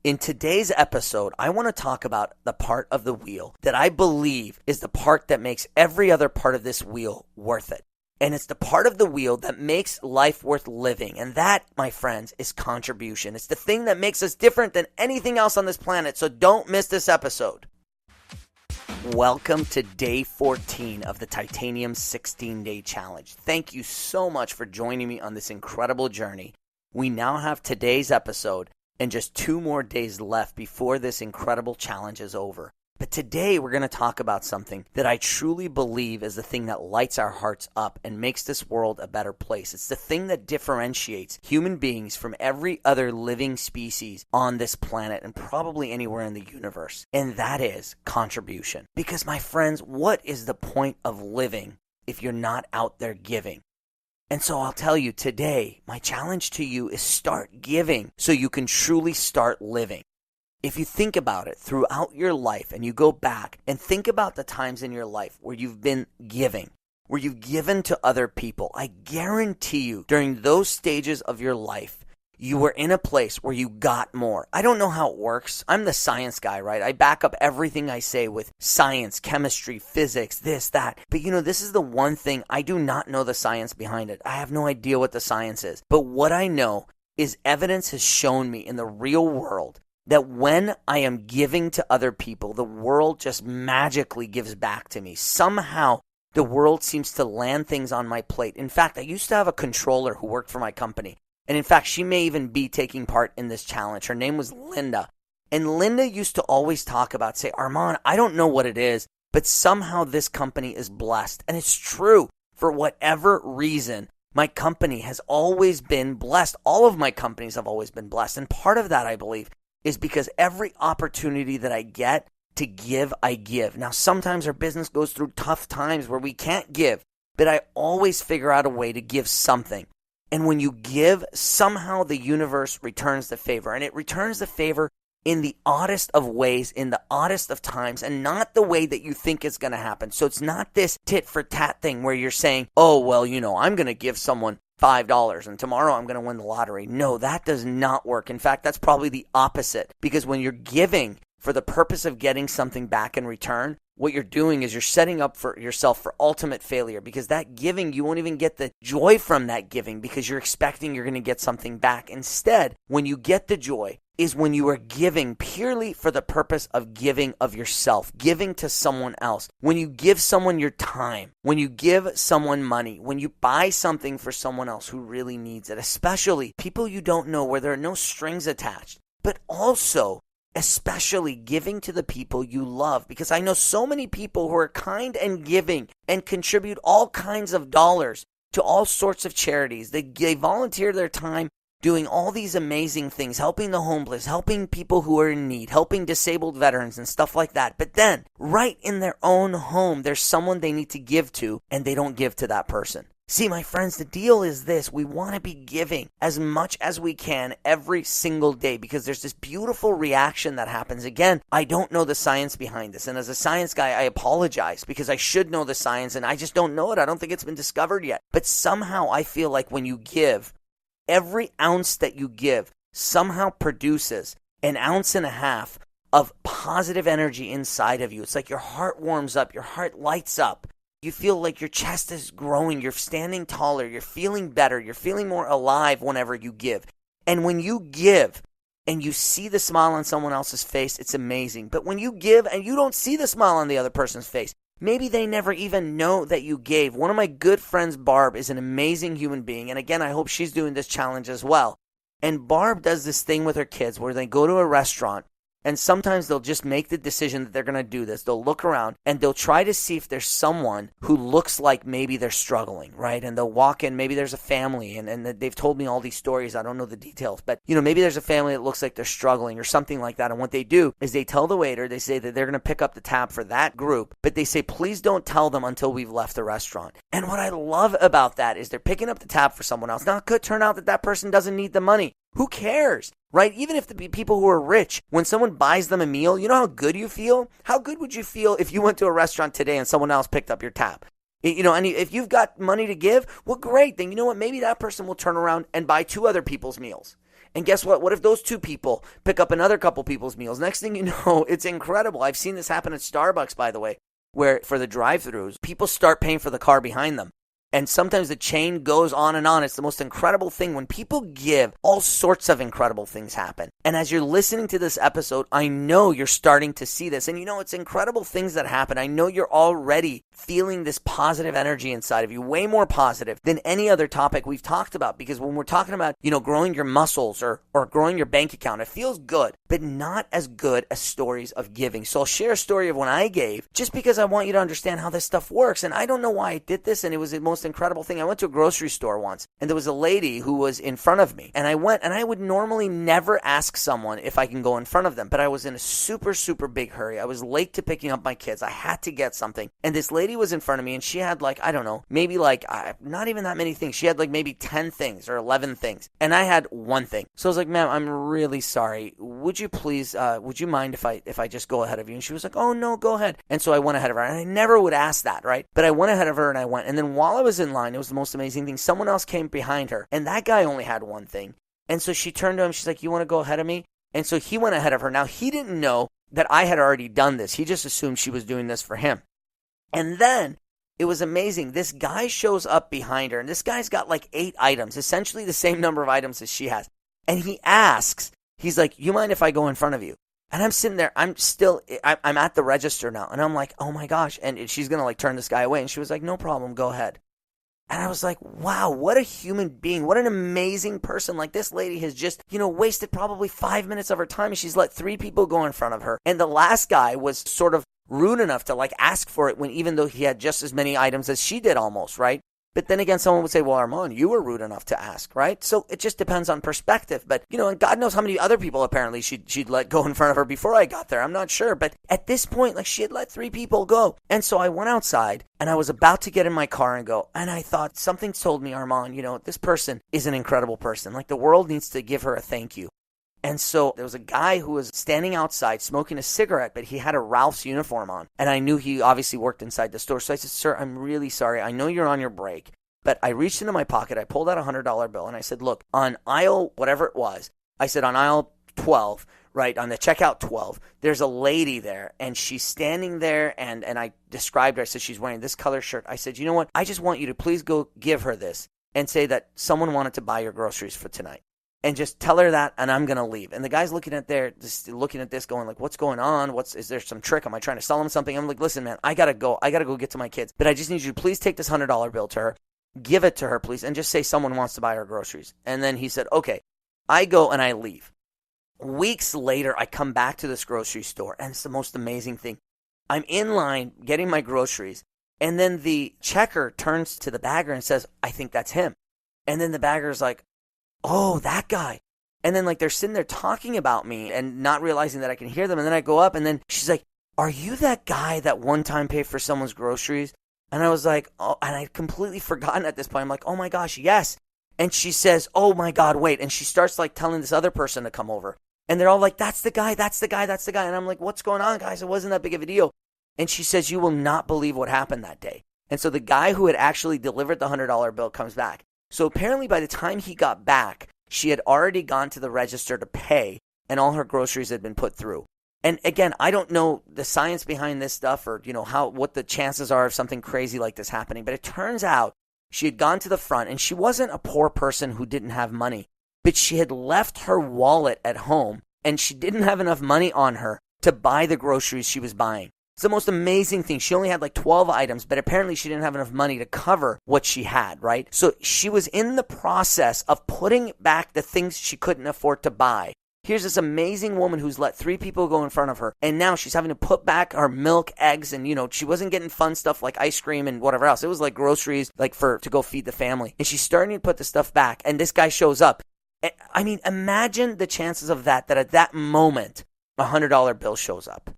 In today's episode, I want to talk about the part of the wheel that I believe is the part that makes every other part of this wheel worth it. And it's the part of the wheel that makes life worth living. And that, my friends, is contribution. It's the thing that makes us different than anything else on this planet. So don't miss this episode. Welcome to day 14 of the Titanium 16-Day Challenge. Thank you so much for joining me on this incredible journey. We now have today's episode and just 2 more days left before this incredible challenge is over. But today we're going to talk about something that I truly believe is the thing that lights our hearts up and makes this world a better place. It's the thing that differentiates human beings from every other living species on this planet and probably anywhere in the universe. And that is contribution. Because my friends, what is the point of living if you're not out there giving? And so I'll tell you today, my challenge to you is start giving so you can truly start living. If you think about it throughout your life and you go back and think about the times in your life where you've been giving, where you've given to other people, I guarantee you during those stages of your life, you were in a place where you got more. I don't know how it works. I'm the science guy, right? I back up everything I say with science, chemistry, physics, this, that. But this is the one thing I do not know the science behind it. I have no idea what the science is. But what I know is evidence has shown me in the real world that when I am giving to other people, the world just magically gives back to me. Somehow, the world seems to land things on my plate. In fact, I used to have a controller who worked for my company. And in fact, she may even be taking part in this challenge. Her name was Linda. And Linda used to always talk about, say, Armand, I don't know what it is, but somehow this company is blessed. And it's true. For whatever reason, my company has always been blessed. All of my companies have always been blessed. And part of that, I believe, is because every opportunity that I get to give, I give. Now, sometimes our business goes through tough times where we can't give, but I always figure out a way to give something. And when you give, somehow the universe returns the favor. And it returns the favor in the oddest of ways, in the oddest of times, and not the way that you think is going to happen. So it's not this tit for tat thing where you're saying, oh, well, I'm going to give someone $5 and tomorrow I'm going to win the lottery. No, that does not work. In fact, that's probably the opposite. Because when you're giving for the purpose of getting something back in return, what you're doing is you're setting up for yourself for ultimate failure, because that giving, you won't even get the joy from that giving because you're expecting you're going to get something back. Instead, when you get the joy is when you are giving purely for the purpose of giving of yourself, giving to someone else. When you give someone your time, when you give someone money, when you buy something for someone else who really needs it, especially people you don't know where there are no strings attached, but also especially giving to the people you love, because I know so many people who are kind and giving and contribute all kinds of dollars to all sorts of charities. They volunteer their time doing all these amazing things, helping the homeless, helping people who are in need, helping disabled veterans and stuff like that. But then, right in their own home, there's someone they need to give to, and they don't give to that person. See, my friends, the deal is this. We want to be giving as much as we can every single day because there's this beautiful reaction that happens. Again, I don't know the science behind this. And as a science guy, I apologize because I should know the science and I just don't know it. I don't think it's been discovered yet. But somehow I feel like when you give, every ounce that you give somehow produces 1.5 ounces of positive energy inside of you. It's like your heart warms up, your heart lights up. You feel like your chest is growing, you're standing taller, you're feeling better, you're feeling more alive whenever you give. And when you give and you see the smile on someone else's face, it's amazing. But when you give and you don't see the smile on the other person's face, maybe they never even know that you gave. One of my good friends, Barb, is an amazing human being. And again, I hope she's doing this challenge as well. And Barb does this thing with her kids where they go to a restaurant. And sometimes they'll just make the decision that they're going to do this. They'll look around and they'll try to see if there's someone who looks like maybe they're struggling, right? And they'll walk in, maybe there's a family, and they've told me all these stories. I don't know the details, but maybe there's a family that looks like they're struggling or something like that. And what they do is they tell the waiter, they say that they're going to pick up the tab for that group, but they say, please don't tell them until we've left the restaurant. And what I love about that is they're picking up the tab for someone else. Now, it could turn out that that person doesn't need the money. Who cares, right? Even if the people who are rich, when someone buys them a meal, you know how good you feel? How good would you feel if you went to a restaurant today and someone else picked up your tab? And if you've got money to give, well, great. Then you know what? Maybe that person will turn around and buy 2 other people's meals. And guess what? What if those two people pick up another couple people's meals? Next thing you know, it's incredible. I've seen this happen at Starbucks, by the way, where for the drive-thrus, people start paying for the car behind them. And sometimes the chain goes on and on. It's the most incredible thing. When people give, all sorts of incredible things happen. And as you're listening to this episode, I know you're starting to see this. And you know, it's incredible things that happen. I know you're already feeling this positive energy inside of you, way more positive than any other topic we've talked about. Because when we're talking about, growing your muscles or growing your bank account, it feels good, but not as good as stories of giving. So I'll share a story of when I gave, just because I want you to understand how this stuff works. And I don't know why I did this, and it was the most incredible thing. I went to a grocery store once, and there was a lady who was in front of me, and I went, and I would normally never ask someone if I can go in front of them, but I was in a super, super big hurry. I was late to picking up my kids. I had to get something, and this lady was in front of me, and she had maybe not even that many things. She had maybe 10 things or 11 things, and I had one thing. So I was like, ma'am, I'm really sorry. Would you please, would you mind if I just go ahead of you? And she was like, oh no, go ahead. And so I went ahead of her, and I never would ask that, right? But I went ahead of her, and I went, and then while I was in line, it was the most amazing thing. Someone else came behind her, and that guy only had one thing. And so she turned to him. She's like, you want to go ahead of me? And so he went ahead of her. Now, he didn't know that I had already done this. He just assumed she was doing this for him. And then it was amazing. This guy shows up behind her, and this guy's got 8 items, essentially the same number of items as she has. And he asks, he's like, you mind if I go in front of you? And I'm sitting there, I'm at the register now, and I'm like, oh my gosh. And she's going to turn this guy away. And she was like, no problem, go ahead. And I was like, wow, what a human being. What an amazing person. This lady has just, wasted probably 5 minutes of her time, and she's let 3 people go in front of her. And the last guy was sort of rude enough to ask for it, when even though he had just as many items as she did almost, right? But then again, someone would say, well, Armand, you were rude enough to ask, right? So it just depends on perspective. But, and God knows how many other people apparently she'd let go in front of her before I got there. I'm not sure. But at this point, she had let 3 people go. And so I went outside, and I was about to get in my car and go. And I thought, something told me, Armand, this person is an incredible person. The world needs to give her a thank you. And so there was a guy who was standing outside smoking a cigarette, but he had a Ralph's uniform on. And I knew he obviously worked inside the store. So I said, sir, I'm really sorry. I know you're on your break. But I reached into my pocket. I pulled out a $100 bill, and I said, look, on aisle whatever it was, I said on aisle 12, right, on the checkout 12, there's a lady there, and she's standing there, and I described her. I said, she's wearing this color shirt. I said, you know what? I just want you to please go give her this and say that someone wanted to buy your groceries for tonight. And just tell her that, and I'm going to leave. And the guy's looking at this going what's going on? Is there some trick? Am I trying to sell him something? I'm like, listen, man, I got to go. I got to go get to my kids. But I just need you to please take this $100 bill to her. Give it to her, please, and just say someone wants to buy her groceries. And then he said, okay. I go and I leave. Weeks later, I come back to this grocery store, and it's the most amazing thing. I'm in line getting my groceries, and then the checker turns to the bagger and says, I think that's him. And then the bagger's like, oh, that guy. And then they're sitting there talking about me and not realizing that I can hear them. And then I go up, and then she's like, are you that guy that one time paid for someone's groceries? And I was like, oh, and I'd completely forgotten at this point. I'm like, oh my gosh, yes. And she says, oh my God, wait. And she starts telling this other person to come over. And they're all like, that's the guy, that's the guy, that's the guy. And I'm like, what's going on, guys? It wasn't that big of a deal. And she says, you will not believe what happened that day. And so the guy who had actually delivered the $100 bill comes back. So apparently by the time he got back, she had already gone to the register to pay, and all her groceries had been put through. And again, I don't know the science behind this stuff, or what the chances are of something crazy like this happening. But it turns out she had gone to the front, and she wasn't a poor person who didn't have money, but she had left her wallet at home, and she didn't have enough money on her to buy the groceries she was buying. It's the most amazing thing. She only had 12 items, but apparently she didn't have enough money to cover what she had, right? So she was in the process of putting back the things she couldn't afford to buy. Here's this amazing woman who's let 3 people go in front of her, and now she's having to put back her milk, eggs, and, she wasn't getting fun stuff like ice cream and whatever else. It was groceries, to go feed the family. And she's starting to put the stuff back, and this guy shows up. I mean, imagine the chances of that at that moment, a $100 bill shows up.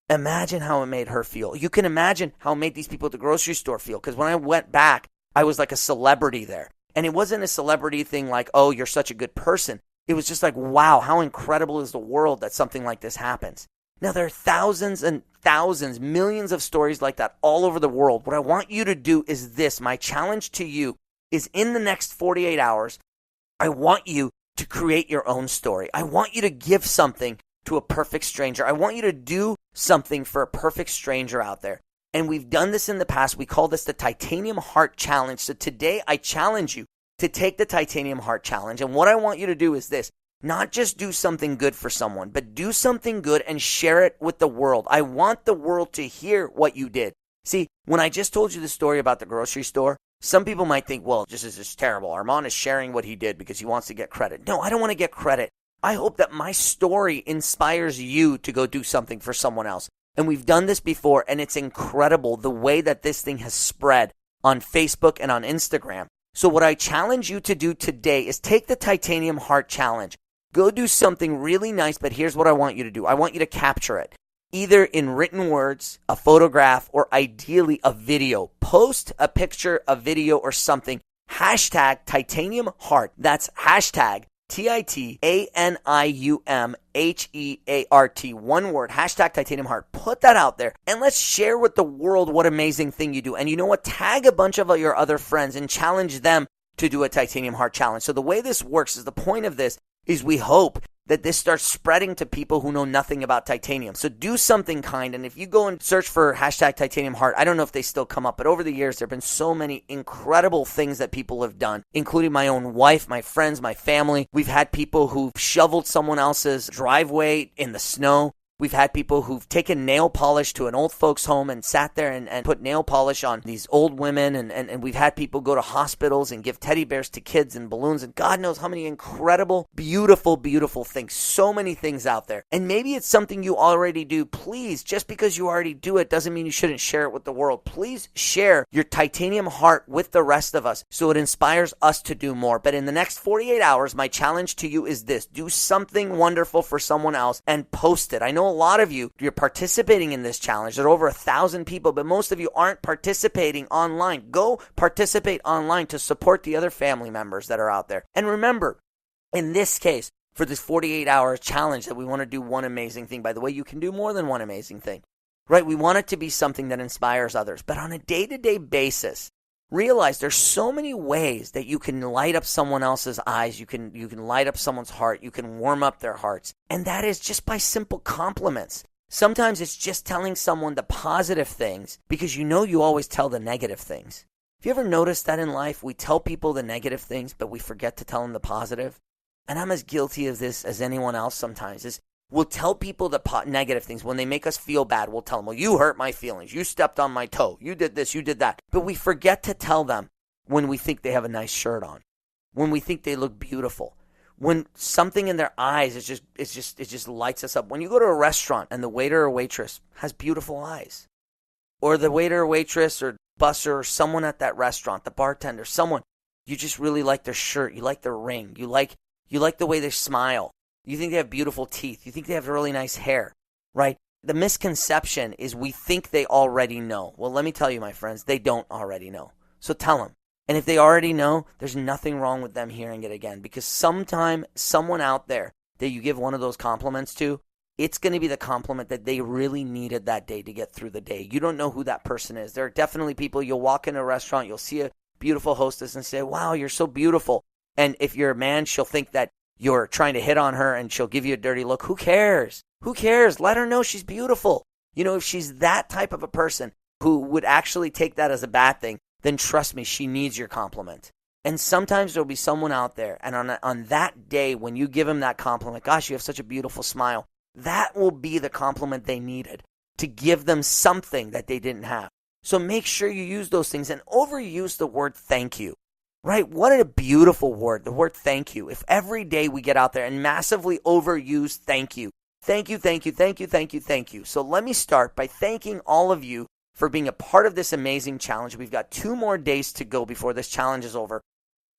Imagine how it made her feel. You can imagine how it made these people at the grocery store feel, because when I went back, I was like a celebrity there. And it wasn't a celebrity thing oh, you're such a good person. It was just wow, how incredible is the world that something like this happens. Now, there are thousands and thousands, millions of stories like that all over the world. What I want you to do is this. My challenge to you is in the next 48 hours, I want you to create your own story. I want you to give something to a perfect stranger. I want you to do something for a perfect stranger out there. And we've done this in the past. We call this the Titanium Heart Challenge. So today I challenge you to take the Titanium Heart Challenge. And what I want you to do is this: not just do something good for someone, but do something good and share it with the world. I want the world to hear what you did. See, when I just told you the story about the grocery store, some people might think, well, this is just terrible. Armand is sharing what he did because he wants to get credit. No, I don't want to get credit. I hope that my story inspires you to go do something for someone else. And we've done this before, and it's incredible the way that this thing has spread on Facebook and on Instagram. So what I challenge you to do today is take the Titanium Heart Challenge. Go do something really nice, but here's what I want you to do. I want you to capture it, either in written words, a photograph, or ideally a video. Post a picture, a video, or something. Hashtag Titanium Heart. That's hashtag TITANIUMHEART. One word. Hashtag Titanium Heart. Put that out there and let's share with the world what amazing thing you do. And you know what? Tag a bunch of your other friends and challenge them to do a Titanium Heart Challenge. So the way this works is, the point of this is we hope that this starts spreading to people who know nothing about titanium. So do something kind. And if you go and search for hashtag Titanium Heart, I don't know if they still come up, but over the years, there have been so many incredible things that people have done, including my own wife, my friends, my family. We've had people who've shoveled someone else's driveway in the snow. We've had people who've taken nail polish to an old folks home and sat there and put nail polish on these old women. And we've had people go to hospitals and give teddy bears to kids and balloons. And God knows how many incredible, beautiful, beautiful things. So many things out there. And maybe it's something you already do. Please, just because you already do it doesn't mean you shouldn't share it with the world. Please share your titanium heart with the rest of us so it inspires us to do more. But in the next 48 hours, my challenge to you is this: do something wonderful for someone else and post it. I know a lot of you're participating in this challenge. There are over 1,000 people, but most of you aren't participating online. Go participate online to support the other family members that are out there. And remember, in this case, for this 48-hour challenge, that we want to do one amazing thing. By the way, you can do more than one amazing thing, right? We want it to be something that inspires others. But on a day-to-day basis, realize there's so many ways that you can light up someone else's eyes. You can light up someone's heart. You can warm up their hearts. And that is just by simple compliments. Sometimes it's just telling someone the positive things because you know you always tell the negative things. Have you ever noticed that in life? We tell people the negative things, but we forget to tell them the positive. And I'm as guilty of this as anyone else sometimes. We'll tell people the negative things. When they make us feel bad, we'll tell them, well, you hurt my feelings. You stepped on my toe. You did this, you did that. But we forget to tell them when we think they have a nice shirt on, when we think they look beautiful, when something in their eyes it just lights us up. When you go to a restaurant and the waiter or waitress has beautiful eyes, or the waiter or waitress or busser or someone at that restaurant, the bartender, someone, you just really like their shirt, you like their ring, you like the way they smile. You think they have beautiful teeth. You think they have really nice hair, right? The misconception is we think they already know. Well, let me tell you, my friends, they don't already know. So tell them. And if they already know, there's nothing wrong with them hearing it again. Because sometime someone out there that you give one of those compliments to, it's going to be the compliment that they really needed that day to get through the day. You don't know who that person is. There are definitely people, you'll walk in a restaurant, you'll see a beautiful hostess and say, wow, you're so beautiful. And if you're a man, she'll think that you're trying to hit on her and she'll give you a dirty look. Who cares? Who cares? Let her know she's beautiful. You know, if she's that type of a person who would actually take that as a bad thing, then trust me, she needs your compliment. And sometimes there'll be someone out there, and on that day when you give them that compliment, gosh, you have such a beautiful smile, that will be the compliment they needed to give them something that they didn't have. So make sure you use those things and overuse the word thank you. Right? What a beautiful word, the word thank you. If every day we get out there and massively overuse thank you. Thank you, thank you, thank you, thank you, thank you. So let me start by thanking all of you for being a part of this amazing challenge. We've got 2 more days to go before this challenge is over.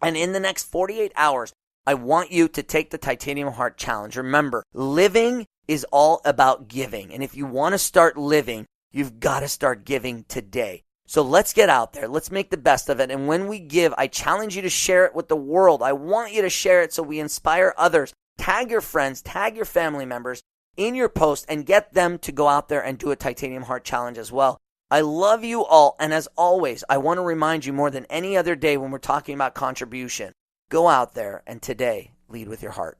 And in the next 48 hours, I want you to take the Titanium Heart Challenge. Remember, living is all about giving. And if you want to start living, you've got to start giving today. So let's get out there. Let's make the best of it. And when we give, I challenge you to share it with the world. I want you to share it so we inspire others. Tag your friends, tag your family members in your post and get them to go out there and do a Titanium Heart Challenge as well. I love you all. And as always, I want to remind you more than any other day when we're talking about contribution, go out there and today lead with your heart.